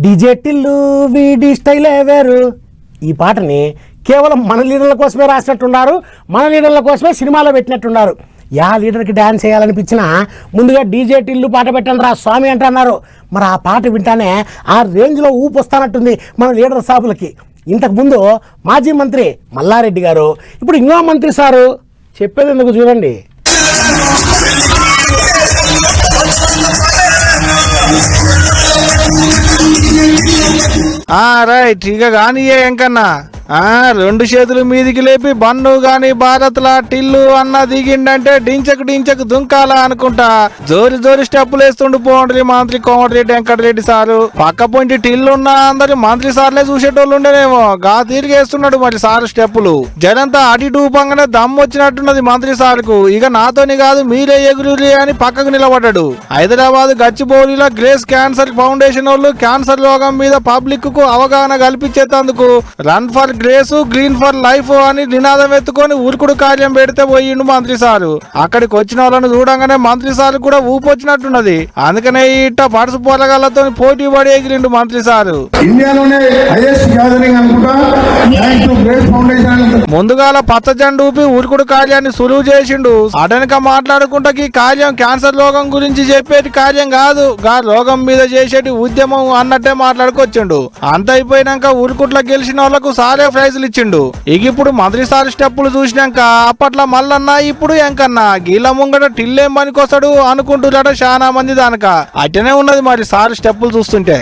DJ Tillu వీడి స్టైలే వేరు. ఈ పాటని కేవలం మన లీడర్ల కోసమే రాసినట్టున్నారు, మన లీడర్ల కోసమే సినిమాలో పెట్టినట్టున్నారు. యా లీడర్కి డ్యాన్స్ చేయాలనిపించినా ముందుగా డీజే టిల్లు పాట పెట్టండి రా స్వామి అంటున్నారు. మరి ఆ పాట వింటానే ఆ రేంజ్లో ఊపు వస్తానట్టుంది మన లీడర్ సాబులకి. ఇంతకుముందు మాజీ మంత్రి మల్లారెడ్డి గారు, ఇప్పుడు ఇంకో మంత్రి సారు చెప్పేది ఎందుకు చూడండి. రైట్, ఇక కానీయే ఎంకన్నా. రెండు చేతులు మీదికి లేపి బన్ను గాని భారత్లా టిల్లు అన్న దిగిండంటే డించకు డించకు దుంకాలా అనుకుంటా జోరి జోరి స్టెప్పులు వేస్తుండు పోండ్రి మంత్రి కోమటిరెడ్డి వెంకటరెడ్డి సారు. పక్క పొంటి టిల్లు ఉన్న అందరి మంత్రి సార్లే చూసేటోళ్ళు ఉండేనేమో, గా తిరిగి వేస్తున్నాడు మరి సారు స్టెప్పులు. జనంతా అటు ఊపంగానే దమ్ము వచ్చినట్టున్నది మంత్రి సార్కు. ఇక నాతోని కాదు మీరే ఎగురులే అని పక్కకు నిలబడ్డాడు. హైదరాబాద్ గచ్చిబౌలిలో గ్రేస్ క్యాన్సర్ ఫౌండేషన్ వాళ్ళు క్యాన్సర్ రోగం మీద పబ్లిక్ కు అవగాహన కల్పించేందుకు run for grace green for life అని నినాదం ఎత్తుకొని ఉరుకుడు కార్యం పెడితే పోయిండు మంత్రి సారు. అక్కడికి వచ్చిన వాళ్ళను చూడంగానే మంత్రి సారు కూడా ఊపు వచ్చినట్టున్నది. అందుకనే ఇట్ట పడుసు పొరగాళ్లతో పోటీ పడి ఎగిరిండు మంత్రి సారు. ముందుగాల పచ్చ జెండా ఊపి ఉరుకుడు కార్యాన్ని సులువు చేసిండు. అటెనక మాట్లాడుకుంటా ఈ కార్యం క్యాన్సర్ రోగం గురించి చెప్పేటి కార్యం కాదు, గా రోగం మీద చేసేటి ఉద్యమం అన్నట్టే మాట్లాడుకొచ్చిండు. అంత అయిపోయినాక ఉరుకుట్ల గెలిచిన వాళ్ళకు సారే ప్రైజులు ఇచ్చిండు. ఇక ఇప్పుడు మంత్రి సార్ స్టెప్పులు చూసినాక అప్పట్లో మల్లన్న ఇప్పుడు ఎంకన్నా గీల ముంగట టిల్లేం పనికొస్తాడు అనుకుంటున్నాడు చాలా మంది. దానక అట్టనే ఉన్నది మరి సార్ స్టెప్పులు చూస్తుంటే.